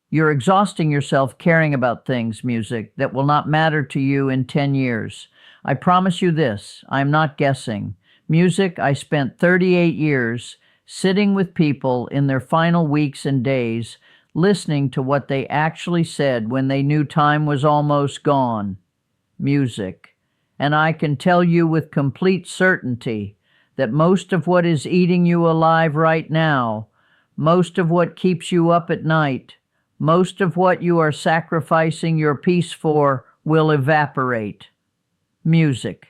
You're exhausting yourself caring about things, music, that will not matter to you in 10 years. I promise you this, I'm not guessing. Music, I spent 38 years sitting with people in their final weeks and days, listening to what they actually said when they knew time was almost gone. Music. And I can tell you with complete certainty that most of what is eating you alive right now, most of what keeps you up at night, most of what you are sacrificing your peace for will evaporate. Music.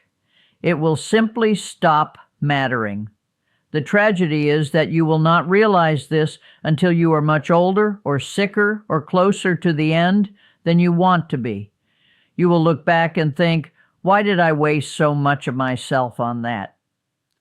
It will simply stop mattering. The tragedy is that you will not realize this until you are much older or sicker or closer to the end than you want to be. You will look back and think, why did I waste so much of myself on that?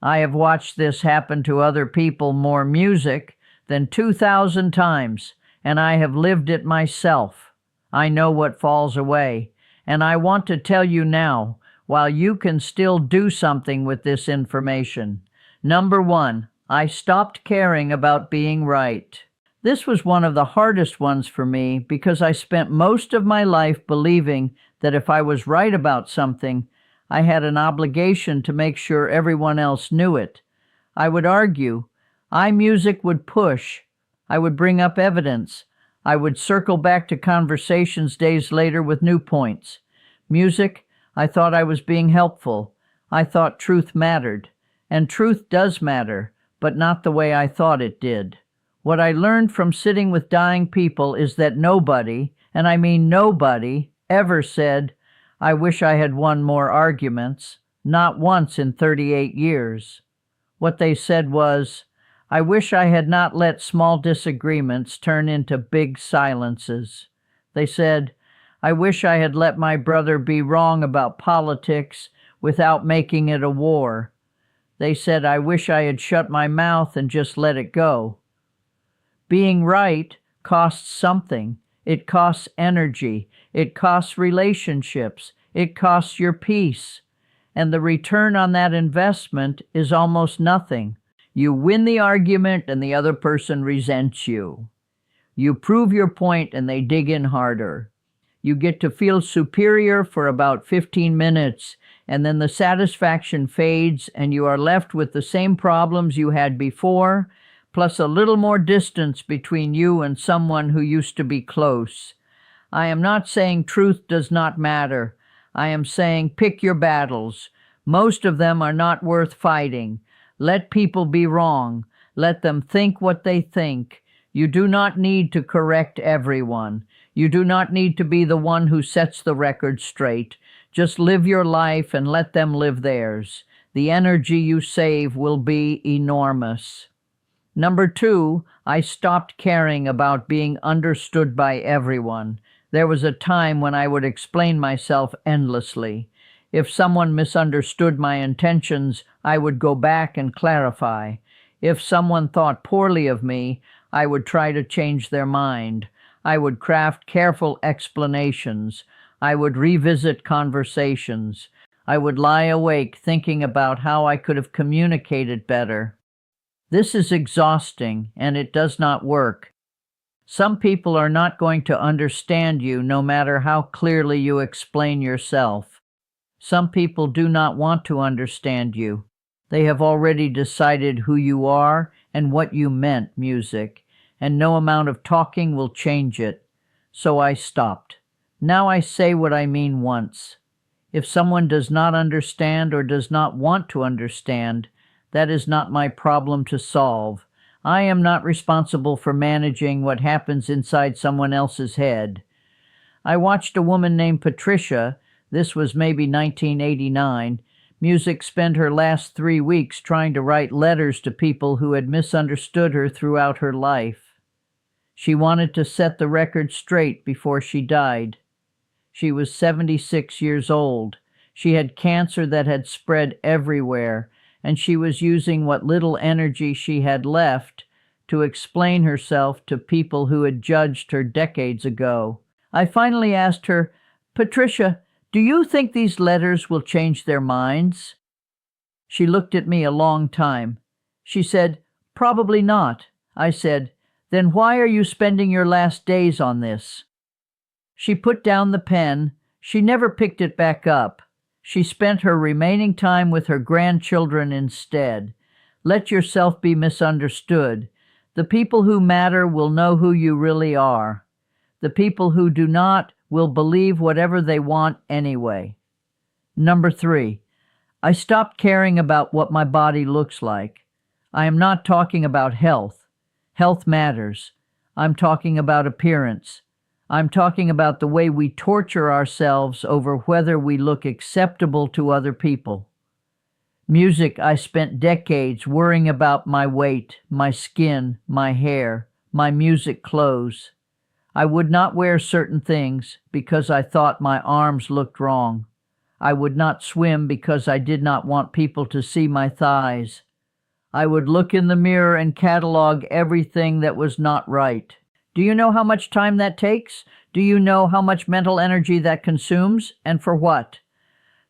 I have watched this happen to other people more music than 2,000 times, and I have lived it myself. I know what falls away, and I want to tell you now, while you can still do something with this information. Number 1, I stopped caring about being right. This was one of the hardest ones for me because I spent most of my life believing that if I was right about something, I had an obligation to make sure everyone else knew it. I would argue. Music would push. I would bring up evidence. I would circle back to conversations days later with new points. Music, I thought I was being helpful. I thought truth mattered. And truth does matter, but not the way I thought it did. What I learned from sitting with dying people is that nobody, and I mean nobody, ever said, I wish I had won more arguments, not once in 38 years. What they said was, I wish I had not let small disagreements turn into big silences. They said, I wish I had let my brother be wrong about politics without making it a war. They said, I wish I had shut my mouth and just let it go. Being right costs something. It costs energy. It costs relationships. It costs your peace. And the return on that investment is almost nothing. You win the argument and the other person resents you. You prove your point and they dig in harder. You get to feel superior for about 15 minutes, and then the satisfaction fades and you are left with the same problems you had before, plus a little more distance between you and someone who used to be close. I am not saying truth does not matter. I am saying pick your battles. Most of them are not worth fighting. Let people be wrong. Let them think what they think. You do not need to correct everyone. You do not need to be the one who sets the record straight. Just live your life and let them live theirs. The energy you save will be enormous. Number 2, I stopped caring about being understood by everyone. There was a time when I would explain myself endlessly. If someone misunderstood my intentions, I would go back and clarify. If someone thought poorly of me, I would try to change their mind. I would craft careful explanations. I would revisit conversations. I would lie awake thinking about how I could have communicated better. This is exhausting, and it does not work. Some people are not going to understand you no matter how clearly you explain yourself. Some people do not want to understand you. They have already decided who you are and what you meant, music, and no amount of talking will change it. So I stopped. Now I say what I mean once. If someone does not understand or does not want to understand, that is not my problem to solve. I am not responsible for managing what happens inside someone else's head. I watched a woman named Patricia, this was maybe 1989, music spend her last 3 weeks trying to write letters to people who had misunderstood her throughout her life. She wanted to set the record straight before she died. She was 76 years old. She had cancer that had spread everywhere, and she was using what little energy she had left to explain herself to people who had judged her decades ago. I finally asked her, Patricia, do you think these letters will change their minds? She looked at me a long time. She said, probably not. I said, Then why are you spending your last days on this? She put down the pen. She never picked it back up. She spent her remaining time with her grandchildren instead. Let yourself be misunderstood. The people who matter will know who you really are. The people who do not will believe whatever they want anyway. Number 3, I stopped caring about what my body looks like. I am not talking about health. Health matters. I'm talking about appearance. I'm talking about the way we torture ourselves over whether we look acceptable to other people. Music, I spent decades worrying about my weight, my skin, my hair, my music clothes. I would not wear certain things because I thought my arms looked wrong. I would not swim because I did not want people to see my thighs. I would look in the mirror and catalog everything that was not right. Do you know how much time that takes? Do you know how much mental energy that consumes, and for what?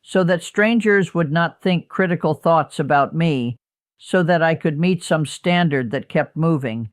So that strangers would not think critical thoughts about me, so that I could meet some standard that kept moving.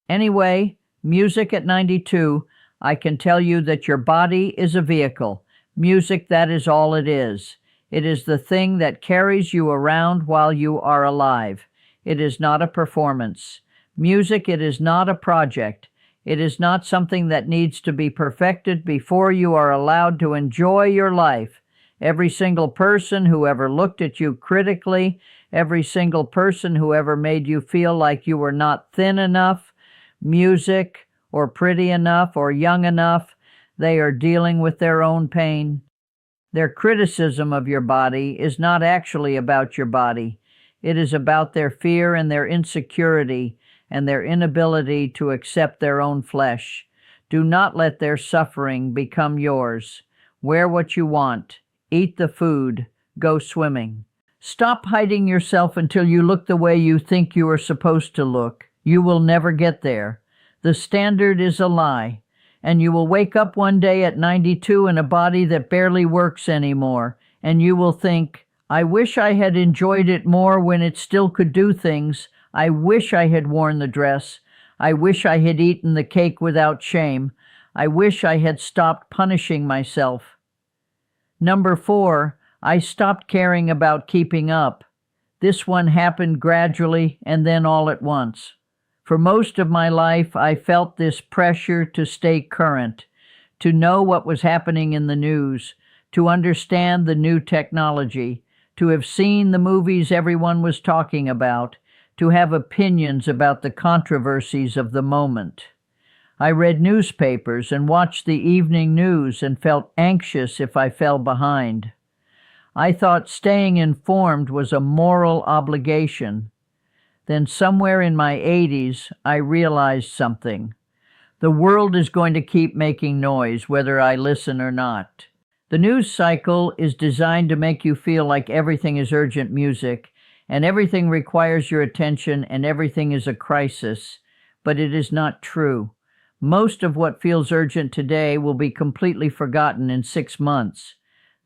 Anyway, music at 92, I can tell you that your body is a vehicle. Music, that is all it is. It is the thing that carries you around while you are alive. It is not a performance. Music, it is not a project. It is not something that needs to be perfected before you are allowed to enjoy your life. Every single person who ever looked at you critically, every single person who ever made you feel like you were not thin enough, music, or pretty enough, or young enough, they are dealing with their own pain. Their criticism of your body is not actually about your body. It is about their fear and their insecurity and their inability to accept their own flesh. Do not let their suffering become yours. Wear what you want. Eat the food. Go swimming. Stop hiding yourself until you look the way you think you are supposed to look. You will never get there. The standard is a lie. And you will wake up one day at 92 in a body that barely works anymore, and you will think, I wish I had enjoyed it more when it still could do things. I wish I had worn the dress. I wish I had eaten the cake without shame. I wish I had stopped punishing myself. Number 4, I stopped caring about keeping up. This one happened gradually and then all at once. For most of my life, I felt this pressure to stay current, to know what was happening in the news, to understand the new technology, to have seen the movies everyone was talking about, to have opinions about the controversies of the moment. I read newspapers and watched the evening news and felt anxious if I fell behind. I thought staying informed was a moral obligation. Then somewhere in my 80s, I realized something. The world is going to keep making noise, whether I listen or not. The news cycle is designed to make you feel like everything is urgent music, and everything requires your attention, and everything is a crisis. But it is not true. Most of what feels urgent today will be completely forgotten in 6 months.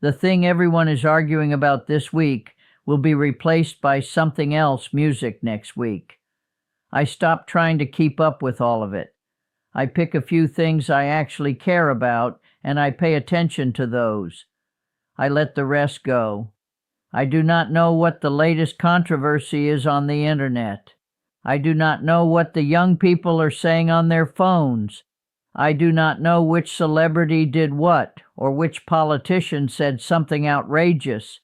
The thing everyone is arguing about this week will be replaced by something else music next week. I stopped trying to keep up with all of it. I pick a few things I actually care about, and I pay attention to those. I let the rest go. I do not know what the latest controversy is on the internet. I do not know what the young people are saying on their phones. I do not know which celebrity did what, or which politician said something outrageous.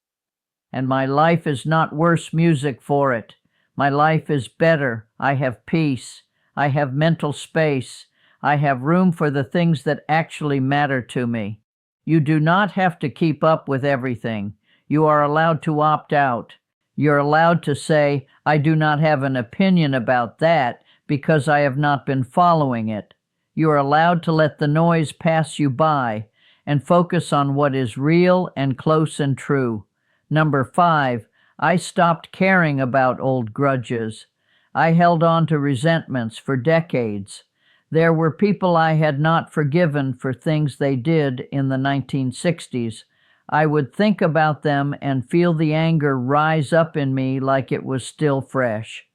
And my life is not worse music for it. My life is better. I have peace. I have mental space. I have room for the things that actually matter to me. You do not have to keep up with everything. You are allowed to opt out. You're allowed to say, I do not have an opinion about that because I have not been following it. You are allowed to let the noise pass you by and focus on what is real and close and true. Number 5, I stopped caring about old grudges. I held on to resentments for decades. There were people I had not forgiven for things they did in the 1960s. I would think about them and feel the anger rise up in me like it was still fresh.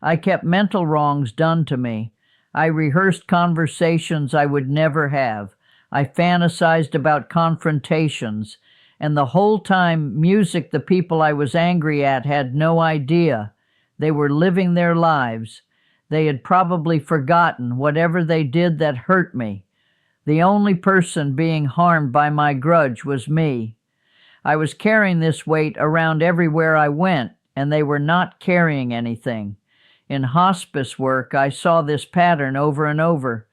I kept mental wrongs done to me. I rehearsed conversations I would never have. I fantasized about confrontations. And the whole time, music the people I was angry at had no idea. They were living their lives. They had probably forgotten whatever they did that hurt me. The only person being harmed by my grudge was me. I was carrying this weight around everywhere I went, and they were not carrying anything. In hospice work, I saw this pattern over and over.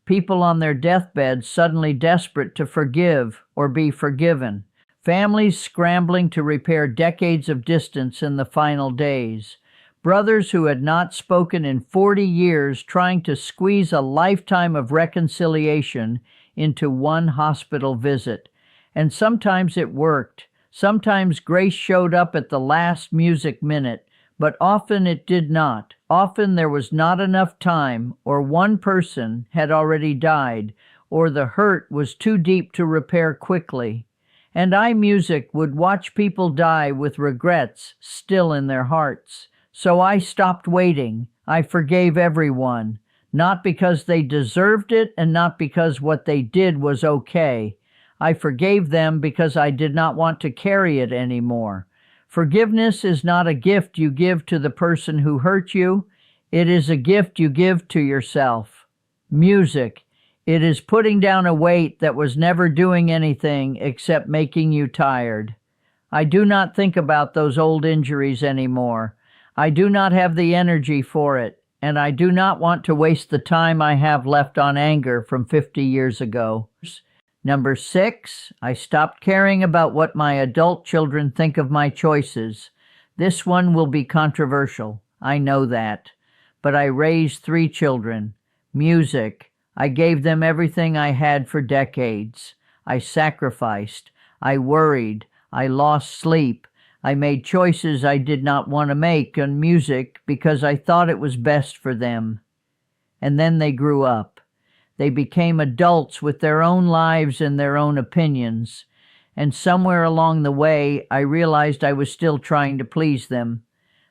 People on their deathbeds suddenly desperate to forgive or be forgiven. Families scrambling to repair decades of distance in the final days. Brothers who had not spoken in 40 years trying to squeeze a lifetime of reconciliation into one hospital visit. And sometimes it worked. Sometimes grace showed up at the last music minute, but often it did not. Often there was not enough time, or one person had already died, or the hurt was too deep to repair quickly. And music would watch people die with regrets still in their hearts. So I stopped waiting. I forgave everyone, not because they deserved it and not because what they did was okay. I forgave them because I did not want to carry it anymore. Forgiveness is not a gift you give to the person who hurt you. It is a gift you give to yourself. Music. It is putting down a weight that was never doing anything except making you tired. I do not think about those old injuries anymore. I do not have the energy for it, and I do not want to waste the time I have left on anger from 50 years ago. Number 6, I stopped caring about what my adult children think of my choices. This one will be controversial. I know that. But I raised 3 children. Music. I gave them everything I had for decades. I sacrificed. I worried. I lost sleep. I made choices I did not want to make on music because I thought it was best for them. And then they grew up. They became adults with their own lives and their own opinions. And somewhere along the way, I realized I was still trying to please them.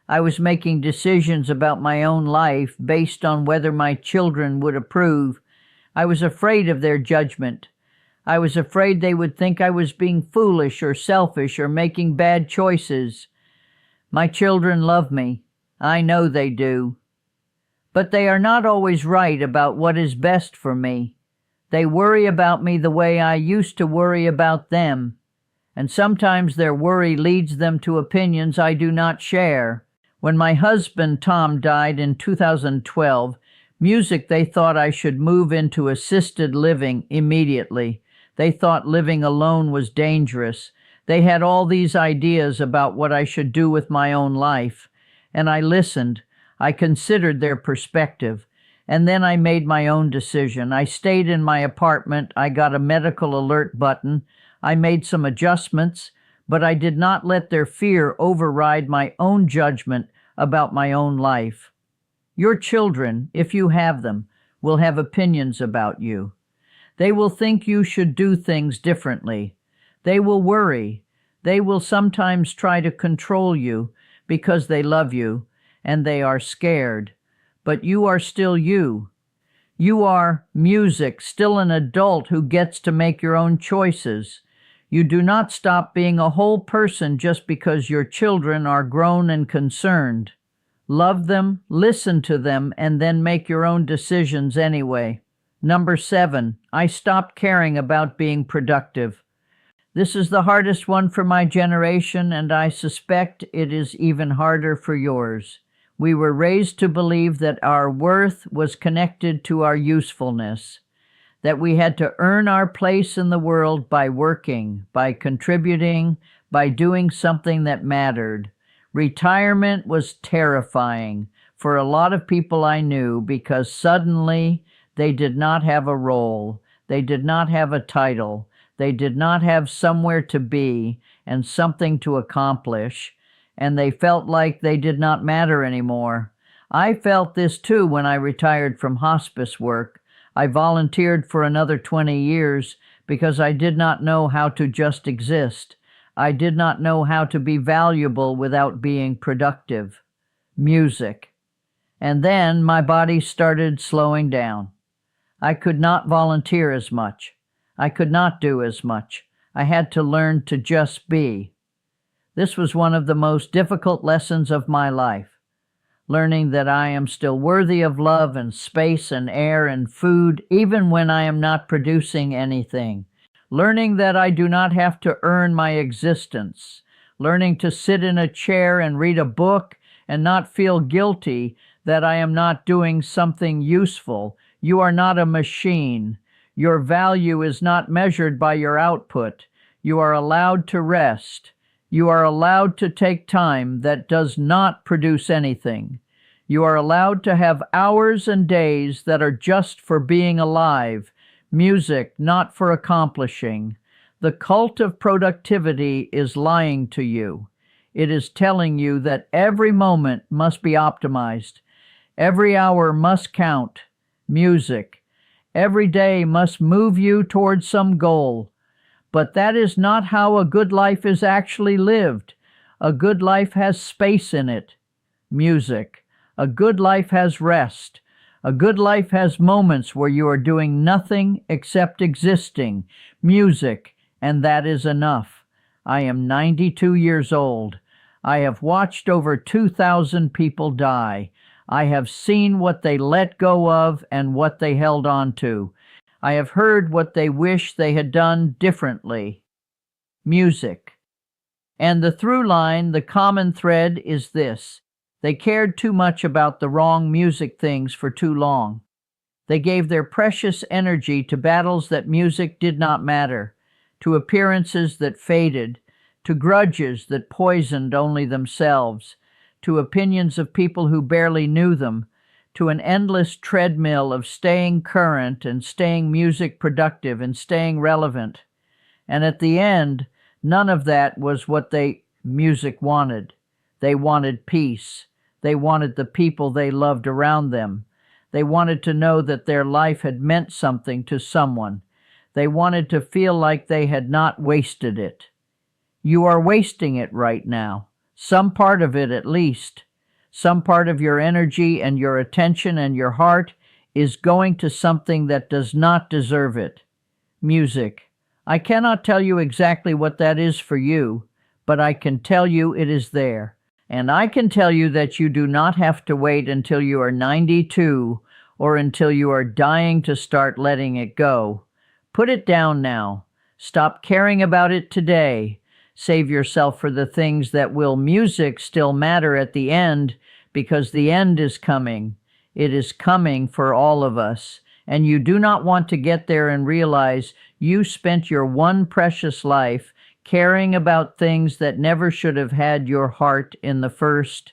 I was making decisions about my own life based on whether my children would approve. I was afraid of their judgment. I was afraid they would think I was being foolish or selfish or making bad choices. My children love me. I know they do. But they are not always right about what is best for me. They worry about me the way I used to worry about them. And sometimes their worry leads them to opinions I do not share. When my husband Tom died in 2012, music they thought I should move into assisted living immediately. They thought living alone was dangerous. They had all these ideas about what I should do with my own life. And I listened. I considered their perspective. And then I made my own decision. I stayed in my apartment. I got a medical alert button. I made some adjustments, but I did not let their fear override my own judgment about my own life. Your children, if you have them, will have opinions about you. They will think you should do things differently. They will worry. They will sometimes try to control you because they love you and they are scared. But you are still you. You are music, still an adult who gets to make your own choices. You do not stop being a whole person just because your children are grown and concerned. Love them, listen to them, and then make your own decisions anyway. Number 7, I stopped caring about being productive. This is the hardest one for my generation, and I suspect it is even harder for yours. We were raised to believe that our worth was connected to our usefulness, that we had to earn our place in the world by working, by contributing, by doing something that mattered. Retirement was terrifying for a lot of people I knew because suddenly they did not have a role, they did not have a title, they did not have somewhere to be and something to accomplish, and they felt like they did not matter anymore. I felt this too when I retired from hospice work. I volunteered for another 20 years because I did not know how to just exist. I did not know how to be valuable without being productive. Music. And then my body started slowing down. I could not volunteer as much. I could not do as much. I had to learn to just be. This was one of the most difficult lessons of my life. Learning that I am still worthy of love and space and air and food, even when I am not producing anything. Learning that I do not have to earn my existence. Learning to sit in a chair and read a book and not feel guilty that I am not doing something useful. You are not a machine. Your value is not measured by your output. You are allowed to rest. You are allowed to take time that does not produce anything. You are allowed to have hours and days that are just for being alive, music not for accomplishing. The cult of productivity is lying to you. It is telling you that every moment must be optimized. Every hour must count. Music. Every day must move you towards some goal. But that is not how a good life is actually lived. A good life has space in it. Music. A good life has rest. A good life has moments where you are doing nothing except existing. Music. And that is enough. I am 92 years old. I have watched over 2,000 people die. I have seen what they let go of and what they held on to. I have heard what they wish they had done differently. Music. And the through line, the common thread is this. They cared too much about the wrong music things for too long. They gave their precious energy to battles that music did not matter, to appearances that faded, to grudges that poisoned only themselves, to opinions of people who barely knew them, to an endless treadmill of staying current and staying music productive and staying relevant. And at the end, none of that was what music wanted. They wanted peace. They wanted the people they loved around them. They wanted to know that their life had meant something to someone. They wanted to feel like they had not wasted it. You are wasting it right now. Some part of it at least. Some part of your energy and your attention and your heart is going to something that does not deserve it. Music. I cannot tell you exactly what that is for you, but I can tell you it is there. And I can tell you that you do not have to wait until you are 92 or until you are dying to start letting it go. Put it down now. Stop caring about it today. Save yourself for the things that will music still matter at the end, because the end is coming. It is coming for all of us. And you do not want to get there and realize you spent your one precious life caring about things that never should have had your heart in the first